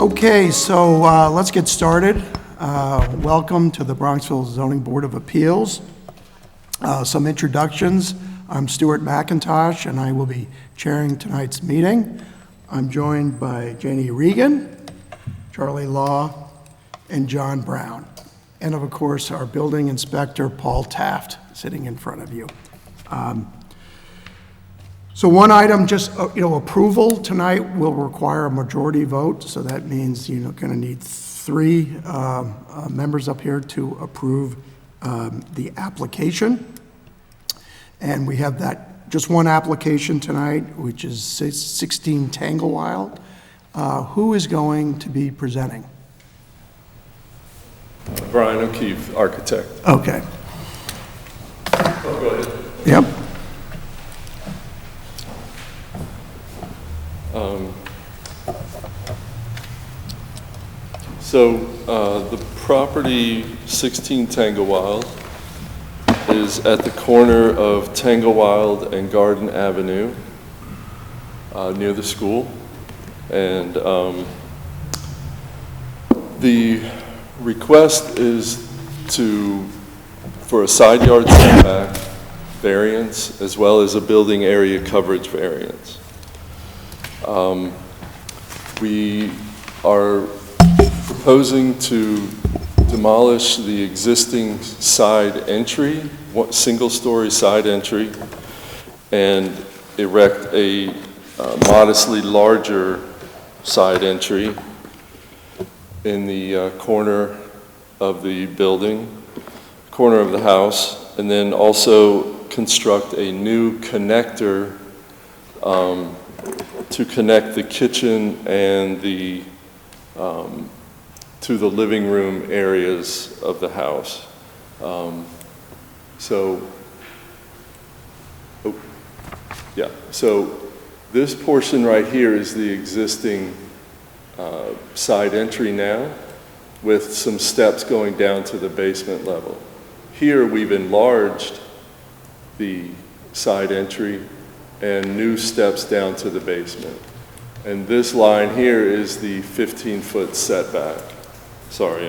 Okay, so let's get started. Welcome to the Bronxville Zoning Board of Appeals. Some introductions. I'm Stuart McIntosh, and I will be chairing tonight's meeting. I'm joined by Janie Regan, Charlie Law, and John Brown. And of course, our building inspector, Paul Taft, sitting in front of you. So one item, just approval tonight will require a majority vote. So that means you're going to need three members up here to approve the application. And we have that just one application tonight, which is 16 Tanglewild. Who is going to be presenting? Brian O'Keefe, architect. Okay. Oh, go ahead. Yep. The property 16 Tanglewild is at the corner of Tanglewild and Garden Avenue, near the school. And the request is for a side yard setback variance as well as a building area coverage variance. We are proposing to demolish the existing side entry, single-story side entry, and erect a modestly larger side entry in the corner of the building, corner of the house, and then also construct a new connector to connect the kitchen and to the living room areas of the house. So this portion right here is the existing side entry now, with some steps going down to the basement level. Here we've enlarged the side entry and new steps down to the basement. And this line here is the 15-foot setback. Sorry,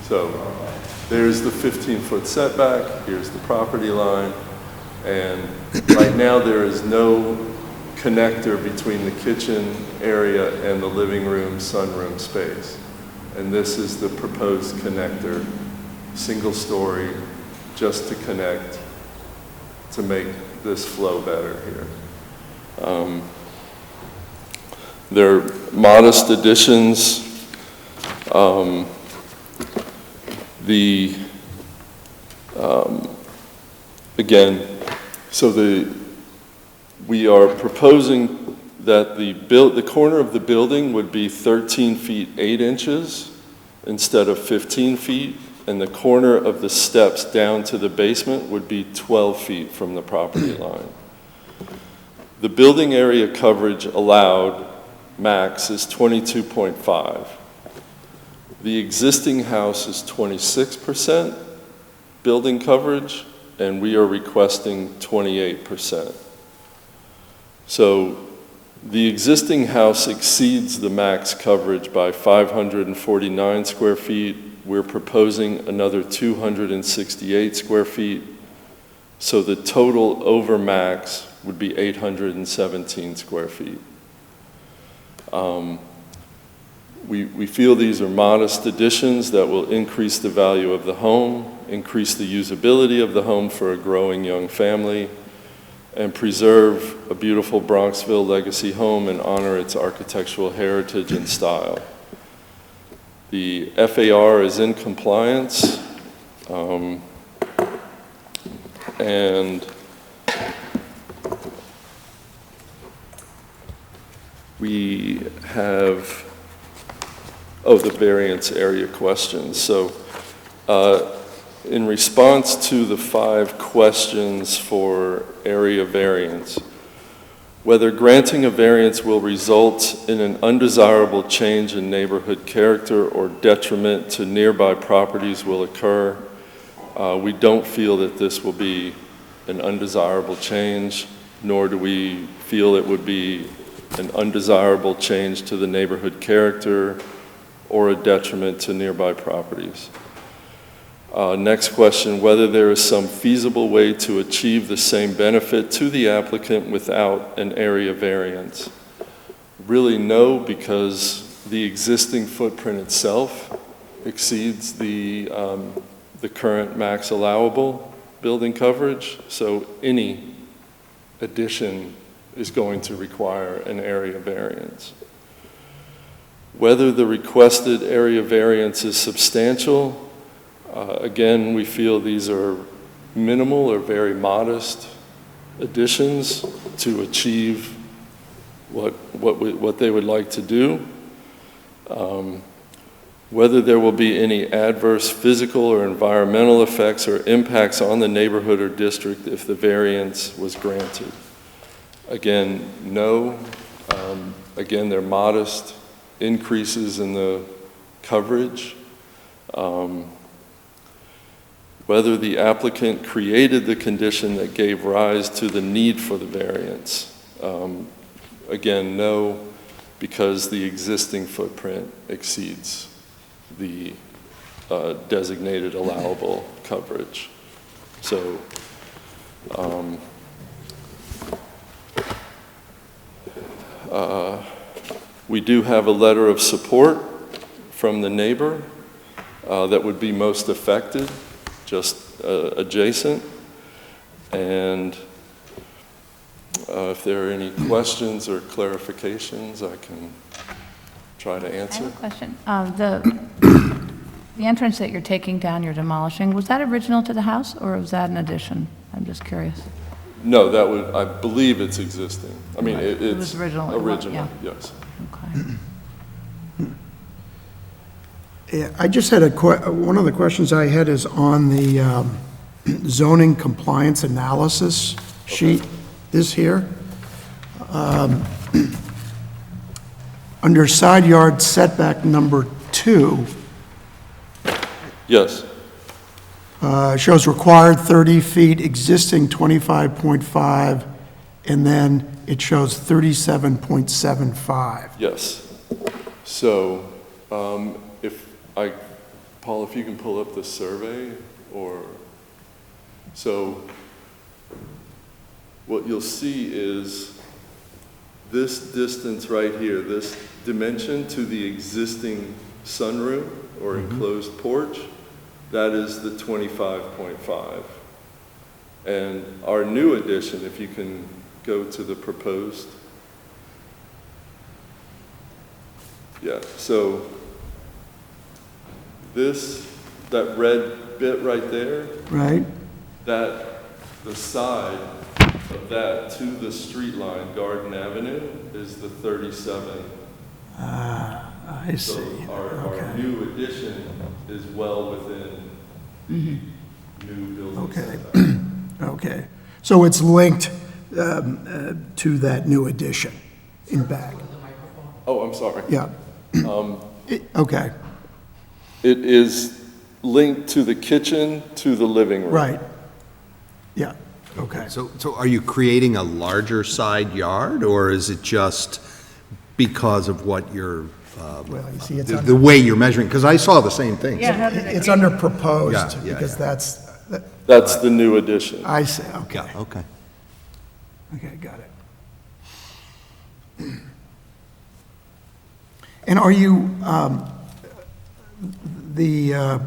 so there's the 15-foot setback, here's the property line, and right now there is no connector between the kitchen area and the living room, sunroom space. And this is the proposed connector, single story, just to connect, to make this flow better here. They're modest additions. We are proposing that the corner of the building would be 13 feet 8 inches instead of 15 feet, and the corner of the steps down to the basement would be 12 feet from the property line. The building area coverage allowed max is 22.5. The existing house is 26% building coverage, and we are requesting 28%. So the existing house exceeds the max coverage by 549 square feet. We're proposing another 268 square feet. So the total over max would be 817 square feet. We feel these are modest additions that will increase the value of the home, increase the usability of the home for a growing young family, and preserve a beautiful Bronxville legacy home and honor its architectural heritage and style. The FAR is in compliance, and we have, the variance area questions. So in response to the 5 questions for area variance, whether granting a variance will result in an undesirable change in neighborhood character or detriment to nearby properties will occur. We don't feel that this will be an undesirable change, nor do we feel it would be an undesirable change to the neighborhood character or a detriment to nearby properties. Next question, whether there is some feasible way to achieve the same benefit to the applicant without an area variance. Really no, because the existing footprint itself exceeds the current max allowable building coverage, so any addition is going to require an area variance. Whether the requested area variance is substantial, again, we feel these are minimal or very modest additions to achieve what they would like to do. Whether there will be any adverse physical or environmental effects or impacts on the neighborhood or district if the variance was granted. Again, no. Again, they're modest increases in the coverage. Whether the applicant created the condition that gave rise to the need for the variance. Again, no, because the existing footprint exceeds the designated allowable coverage. So, we do have a letter of support from the neighbor that would be most affected, just adjacent. And if there are any questions or clarifications, I can try to I answer. have a question. The entrance that you're taking down, you're demolishing, was that original to the house, or was that an addition? I'm just curious. No, that would, I believe it's existing. I mean, Right. It it's was original, original, yes. Okay. Yeah, I just had one of the questions I had is on the zoning compliance analysis sheet, this here. Under side yard setback number 2, Yes, shows required 30 feet, existing 25.5, and then it shows 37.75. yes. So, Paul, if you can pull up the survey, so what you'll see is this distance right here, this dimension to the existing sunroom or enclosed porch, that is the 25.5. And our new addition, if you can go to the proposed. Yeah, so that red bit right there, Right? the side of that to the street line, Garden Avenue, is the 37. I So see. our Okay. new addition is well within new building Okay. setback. Okay. So it's linked to that new addition in back? Oh, I'm sorry. Yeah. Okay, It is linked to the kitchen, to the living room. right. Yeah, okay. So are you creating a larger side yard, or is it just because of what you're, Well, you see, it's the way you're measuring? Because I saw the same thing. it's under proposed, Yeah, yeah, because yeah. That's the new addition. I see, okay. Yeah, okay. Okay, got it. And are you, the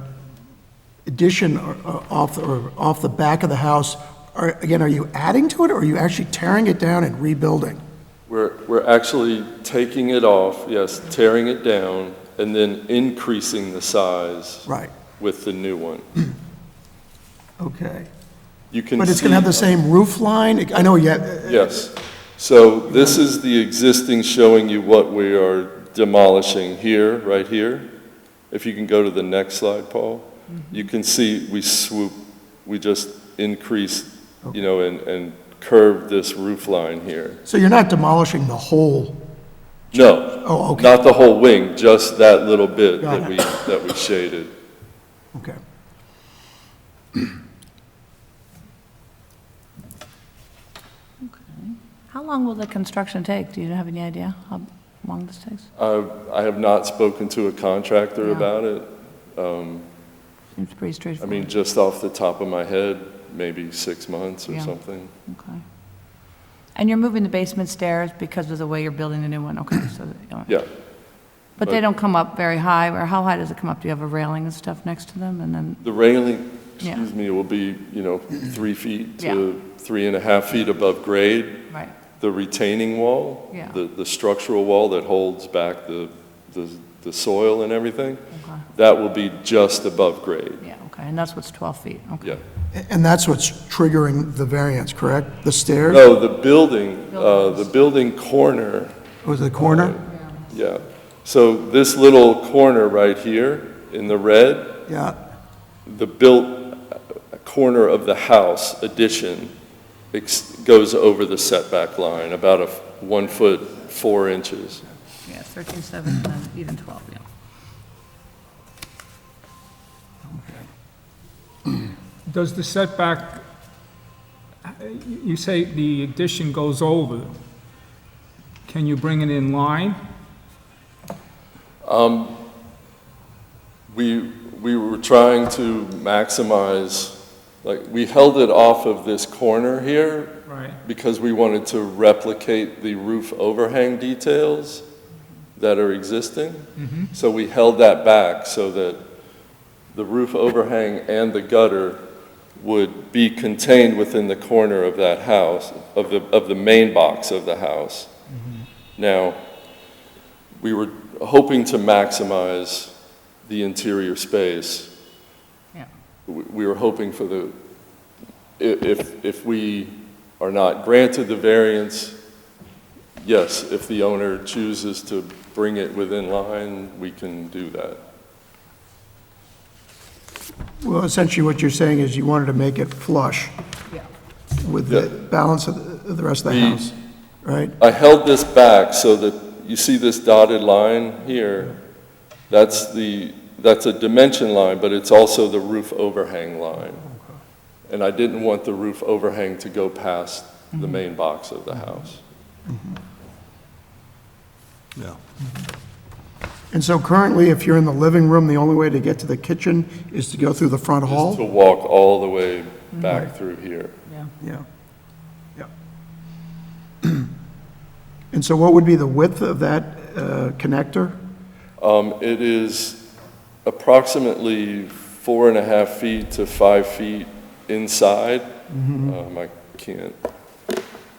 addition off the back of the house, are you adding to it, or are you actually tearing it down and rebuilding? We're actually taking it off, yes, tearing it down, and then increasing the size Right, with the new one. okay. You can But it's going to have the same roof line? I know, yeah, Yes. So this is the existing showing you what we are demolishing here, right here. If you can go to the next slide, Paul. You can see we just increased, and curved this roof line here. so you're not demolishing the whole, No. Oh, okay. Not the whole wing, just that little bit Got that it. that we shaded. okay. How long will the construction take? Do you have any idea how long this takes? I have not spoken to a contractor Yeah. about it. Seems pretty I straightforward. mean, just off the top of my head, maybe 6 months or Yeah. something. Okay. And you're moving the basement stairs because of the way you're building the new one, okay, so, Yeah, but they don't come up very high, or how high does it come up? Do you have a railing and stuff next to them, and then, the railing, Yeah. excuse me, will be, 3 feet Yeah. to 3.5 feet above grade. right, The retaining wall, Yeah. the structural wall that holds back the soil and everything, okay, that will be just above grade, yeah, okay, and that's what's 12 feet, okay. yeah. And that's what's triggering the variance, correct? The stairs? No, the building corner, Was it the corner? yeah. So this little corner right here in the red, Yeah, the built corner of the house addition goes over the setback line, about 1 foot 4 inches. Yeah, 13.7 and then even 12, yeah. Does the setback, you say the addition goes over, can you bring it in line? We were trying to maximize, like, we held it off of this corner here Right. because we wanted to replicate the roof overhang details that are existing. So we held that back so that the roof overhang and the gutter would be contained within the corner of that house, of the main box of the house. Now, we were hoping to maximize the interior space. Yeah. We were hoping for if we are not granted the variance, yes, if the owner chooses to bring it within line, we can do that. well, essentially what you're saying is you wanted to make it flush Yeah. with the Yeah. balance of the rest of the The- house, right? I held this back so that, you see this dotted line here? That's a dimension line, but it's also the roof overhang line. And I didn't want the roof overhang to go past the main box of the house. Yeah. And so currently, if you're in the living room, the only way to get to the kitchen is to go through the front Just to hall? walk all the way back through here. Yeah. Yeah, yeah. And so what would be the width of that connector? It is approximately 4.5 feet to 5 feet inside. I can't,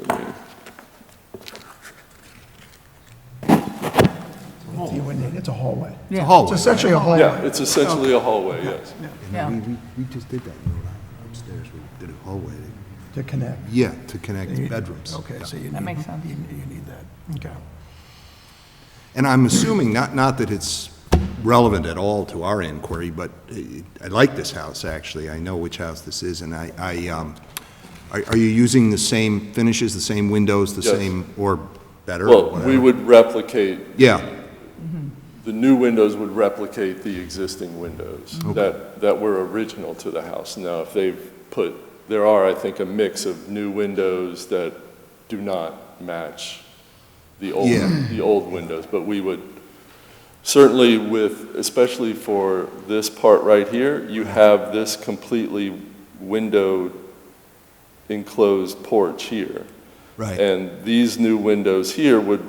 let me- You wouldn't need- It's a hallway. It's a Yeah. hallway. It's essentially a hallway. yeah, it's essentially a hallway, yes. Yeah. We just did that in Rhode Island upstairs, we did a hallway. To connect. Yeah, to connect bedrooms. Okay, so you need. That makes sense. You need that, okay. And I'm assuming, not that it's relevant at all to our inquiry, but I like this house, actually. I know which house this is, and are you using the same finishes, the same windows, the Yes. same, or better, or Well, whatever? we would replicate, Yeah, the new windows would replicate the existing windows that were original to the house. Now, if they've put, there are, I think, a mix of new windows that do not match the old windows, but we would, certainly with, especially for this part right here, you have this completely window enclosed porch here. right. And these new windows here would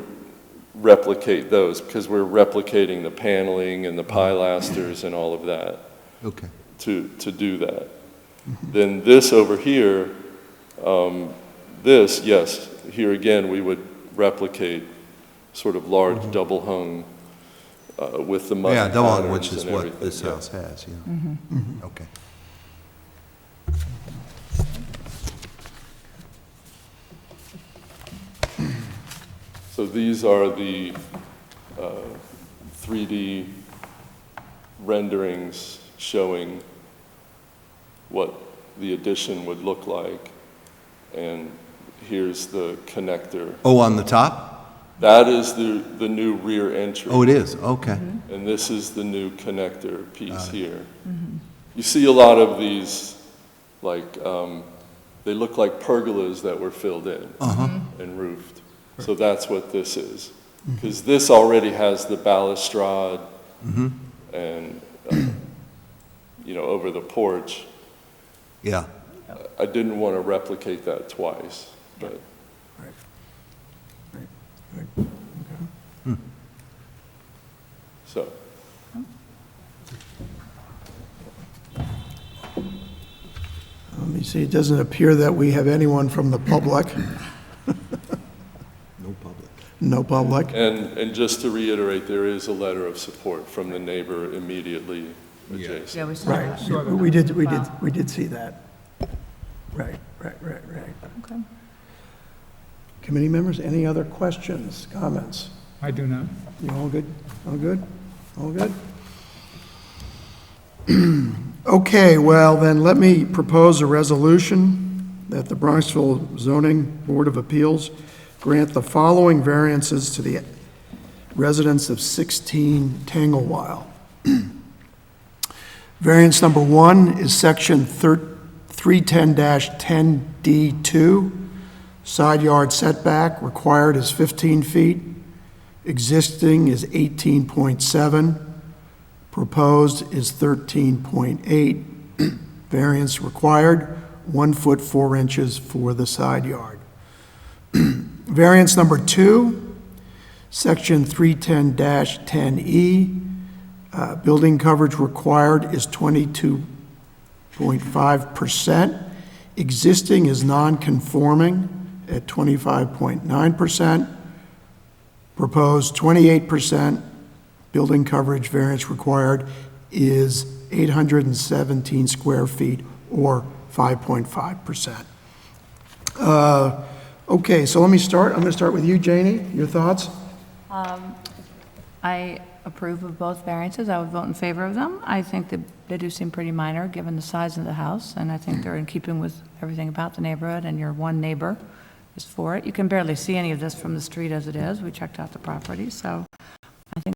replicate those, because we're replicating the paneling and the pilasters and all of that Okay. to do that. Then this over here, this, yes, here again, we would replicate sort of large double hung with the mud Yeah, double hung, patterns which is and what everything, this yeah. house has, yeah. Okay. So these are the 3D renderings showing what the addition would look like. And here's the connector. Oh, on the top? That is the new rear entry. Oh, it is, okay. And this is the new connector piece here. You see a lot of these, like, they look like pergolas that were filled in. and roofed. So that's what this is. Because this already has the balustrade and, over the porch. Yeah. I didn't want to replicate that twice, but. Right. So, Let me see, it doesn't appear that we have anyone from the public. No public. No public. and just to reiterate, there is a letter of support from the neighbor immediately adjacent. Yeah, we saw Right, that. we did see that. Right. Okay. Committee members, any other questions, comments? I do not. You all good? All good? All good? Okay, well, then let me propose a resolution that the Bronxville Zoning Board of Appeals grant the following variances to the residents of 16 Tanglewile. Variance number 1 is section 310-10D2. Side yard setback required is 15 feet. Existing is 18.7. Proposed is 13.8. Variance required, 1 foot 4 inches for the side yard. Variance number 2, section 310-10E. Building coverage required is 22.5%. Existing is non-conforming at 25.9%. Proposed 28%. Building coverage variance required is 817 square feet or 5.5%. Okay, so let me start. I'm going to start with you, Janie. Your thoughts? I approve of both variances. I would vote in favor of them. I think that they do seem pretty minor, given the size of the house, and I think they're in keeping with everything about the neighborhood, and your one neighbor is for it. You can barely see any of this from the street as it is. We checked out the property, so I think.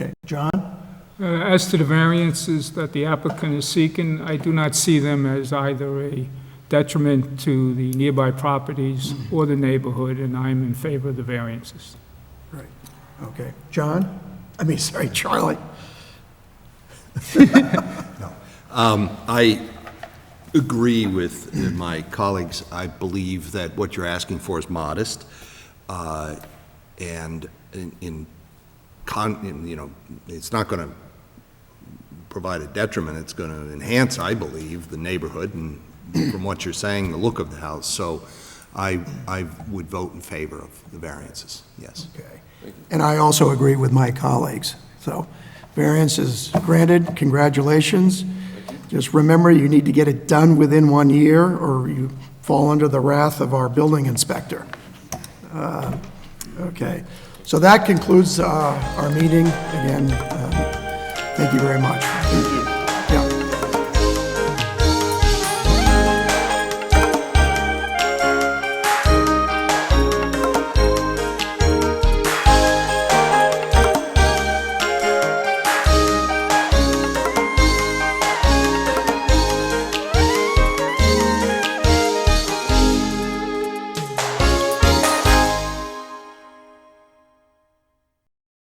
Okay, John? As to the variances that the applicant is seeking, I do not see them as either a detriment to the nearby properties or the neighborhood, and I'm in favor of the variances. Right. Okay. John? Charlie. I agree with my colleagues. I believe that what you're asking for is modest, and it's not going to provide a detriment. It's going to enhance, I believe, the neighborhood, and from what you're saying, the look of the house. So I would vote in favor of the variances, yes. Okay. And I also agree with my colleagues. So variance is granted. Congratulations. Just remember, you need to get it done within 1 year, or you fall under the wrath of our building inspector. Okay. So that concludes our meeting. Again, thank you very much.